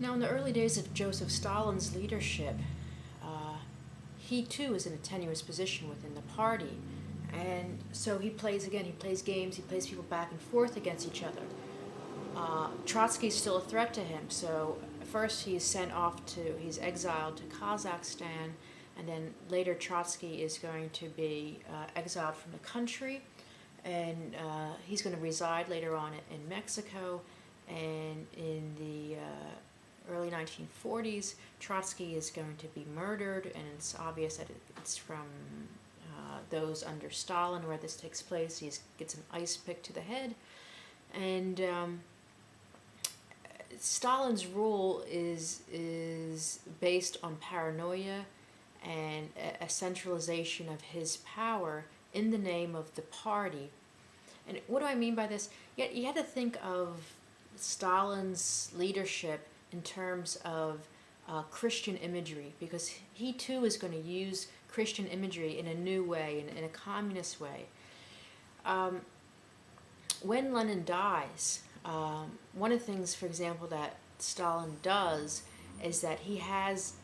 Now, in the early days of Joseph Stalin's leadership, he too is in a tenuous position within the party. And so he plays games, he plays people back and forth against each other. Trotsky is still a threat to him, so first he's exiled to Kazakhstan, and then later Trotsky is going to be exiled from the country, and he's going to reside later on in Mexico, and in the early 1940s, Trotsky is going to be murdered, and it's obvious that it's from those under Stalin where this takes place. He gets an ice pick to the head, and Stalin's rule is based on paranoia and a centralization of his power in the name of the party. And what do I mean by this? You had to think of Stalin's leadership in terms of Christian imagery, because he too is going to use Christian imagery in a new way, in a communist way. When Lenin dies, one of the things, for example, that Stalin does is that he has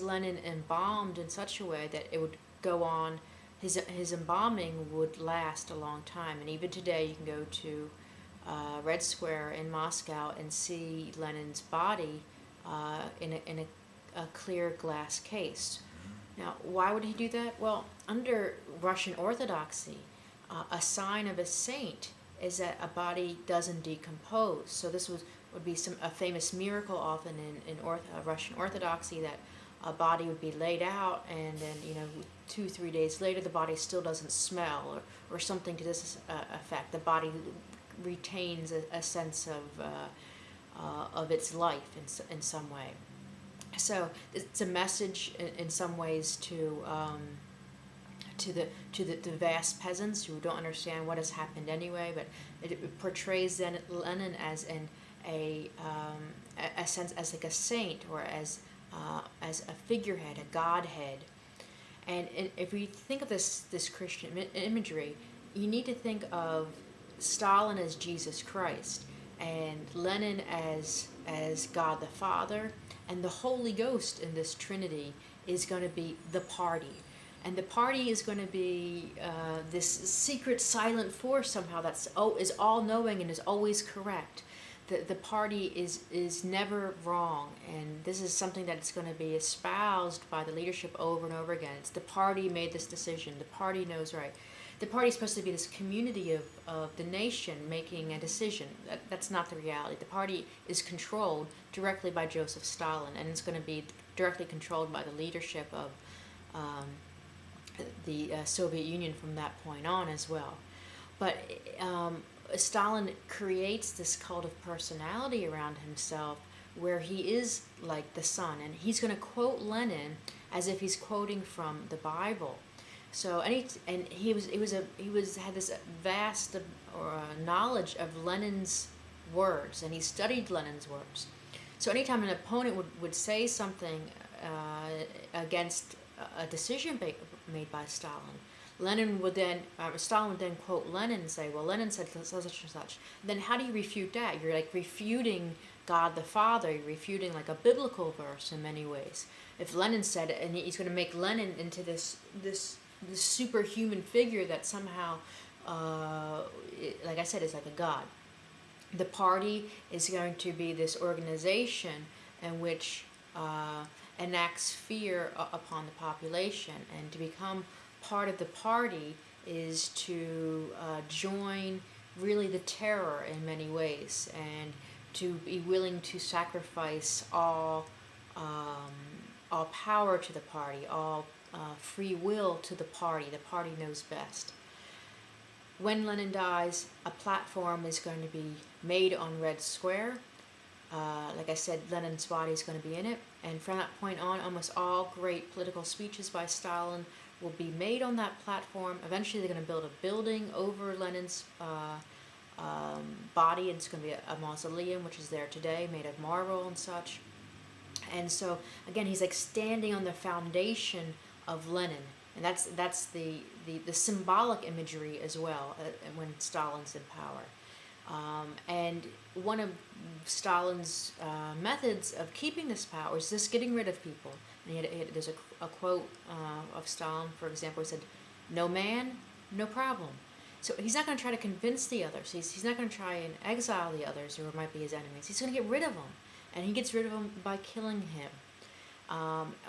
Lenin embalmed in such a way that it would go on. His embalming would last a long time, and even today you can go to Red Square in Moscow and see Lenin's body in a clear glass case. Now, why would he do that? Well, under Russian Orthodoxy, a sign of a saint is that a body doesn't decompose. So this would be a famous miracle often in Russian Orthodoxy, that a body would be laid out, and then 2-3 days later the body still doesn't smell, or something to this effect. The body retains a sense of its life in some way. So it's a message in some ways to the vast peasants who don't understand what has happened anyway, but it portrays then Lenin as a sense, as like a saint, or as a figurehead, a godhead. And if we think of this Christian imagery, you need to think of Stalin as Jesus Christ, and Lenin as God the Father, and the Holy Ghost in this Trinity is going to be the party. And the party is going to be this secret, silent force somehow is all-knowing and is always correct. The party is never wrong, and this is something that's going to be espoused by the leadership over and over again. It's the party made this decision. The party knows right. The party is supposed to be this community of the nation making a decision. That's not the reality. The party is controlled directly by Joseph Stalin, and it's going to be directly controlled by the leadership of the Soviet Union from that point on as well. But Stalin creates this cult of personality around himself, where he is like the sun, and he's going to quote Lenin as if he's quoting from the Bible. So he had this vast knowledge of Lenin's words, and he studied Lenin's words. So anytime an opponent would say something against a decision made by Stalin, Stalin would then quote Lenin and say, well, Lenin said such and such. Then how do you refute that? You're like refuting God the Father. You're refuting like a biblical verse in many ways. If Lenin said it, and he's going to make Lenin into this superhuman figure that somehow, like I said, is like a god. The party is going to be this organization in which enacts fear upon the population, and to become part of the party is to join really the terror in many ways, and to be willing to sacrifice all power to the party, all free will to the party. The party knows best. When Lenin dies, a platform is going to be made on Red Square. Like I said, Lenin's body is going to be in it, and from that point on, almost all great political speeches by Stalin will be made on that platform. Eventually they're going to build a building over Lenin's body, and it's going to be a mausoleum, which is there today, made of marble and such. And so again, he's like standing on the foundation of Lenin, and that's the symbolic imagery as well when Stalin's in power. And one of Stalin's methods of keeping this power is just getting rid of people. And there's a quote of Stalin, for example, he said, "No man, no problem." So he's not going to try to convince the others. He's not going to try and exile the others who might be his enemies. He's going to get rid of them. And he gets rid of them by killing him.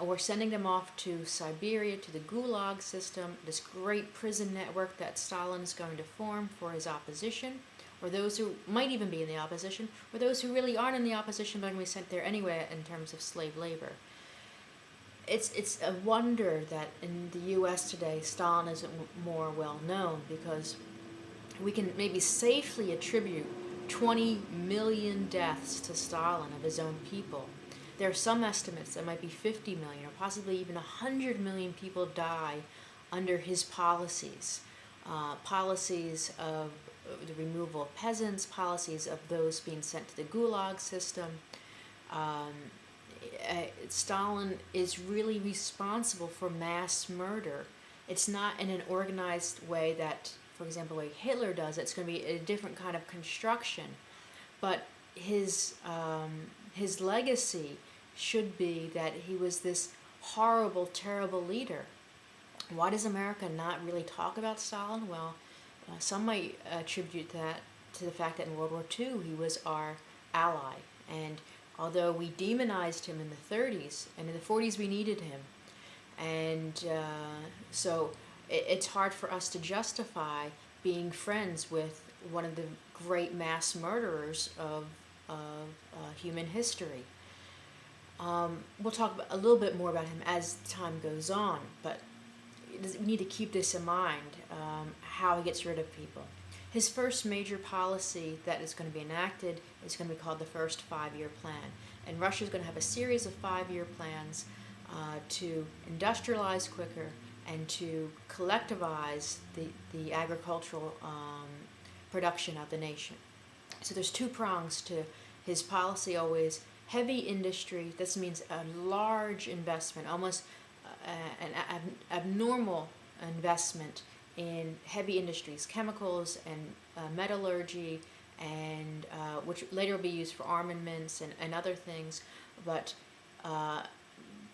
Or sending them off to Siberia, to the Gulag system, this great prison network that Stalin is going to form for his opposition, or those who might even be in the opposition, or those who really aren't in the opposition but are going to be sent there anyway in terms of slave labor. It's a wonder that in the U.S. today, Stalin isn't more well known, because we can maybe safely attribute 20 million deaths to Stalin of his own people. There are some estimates that might be 50 million or possibly even 100 million people die under his policies. Policies of the removal of peasants, policies of those being sent to the Gulag system. Stalin is really responsible for mass murder. It's not in an organized way that, for example, the way Hitler does. It's going to be a different kind of construction. But his legacy should be that he was this horrible, terrible leader. Why does America not really talk about Stalin? Well, some might attribute that to the fact that in World War II he was our ally. And although we demonized him in the 30s, and in the 40s we needed him. And so it's hard for us to justify being friends with one of the great mass murderers of human history. We'll talk a little bit more about him as time goes on, but we need to keep this in mind, how he gets rid of people. His first major policy that is going to be enacted is going to be called the First Five-Year Plan. And Russia is going to have a series of 5-year plans to industrialize quicker and to collectivize the agricultural production of the nation. So there's two prongs to his policy always. Heavy industry, this means a large investment, almost an abnormal investment in heavy industries, chemicals and metallurgy, and which later will be used for armaments and other things. But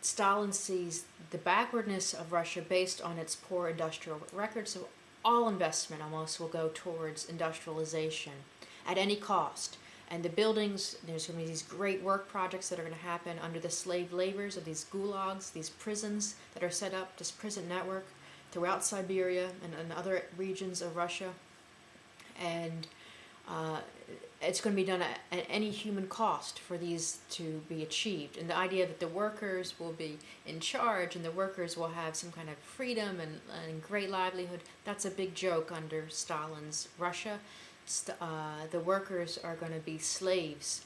Stalin sees the backwardness of Russia based on its poor industrial record, so all investment almost will go towards industrialization at any cost. And the buildings, there's going to be these great work projects that are going to happen under the slave labors of these gulags, these prisons that are set up, this prison network throughout Siberia and other regions of Russia. And it's going to be done at any human cost for these to be achieved. And the idea that the workers will be in charge and the workers will have some kind of freedom and great livelihood, that's a big joke under Stalin's Russia. The workers are going to be slaves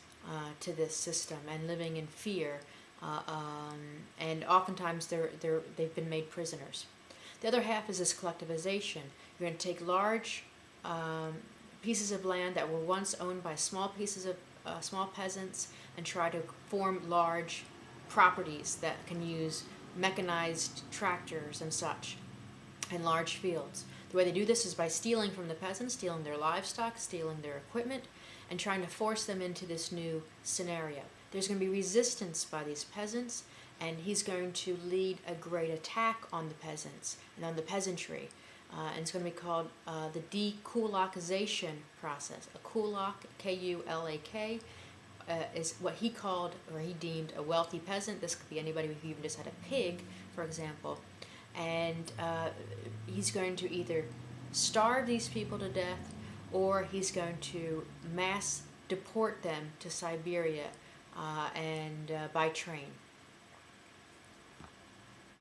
to this system and living in fear, and oftentimes they've been made prisoners. The other half is this collectivization. You're going to take large pieces of land that were once owned by small peasants and try to form large properties that can use mechanized tractors and such, and large fields. The way they do this is by stealing from the peasants, stealing their livestock, stealing their equipment, and trying to force them into this new scenario. There's going to be resistance by these peasants, and he's going to lead a great attack on the peasants and on the peasantry. And it's going to be called the dekulakization process. A kulak, K-U-L-A-K, is what he called, or he deemed, a wealthy peasant. This could be anybody who even just had a pig, for example. And he's going to either starve these people to death, or he's going to mass deport them to Siberia and by train.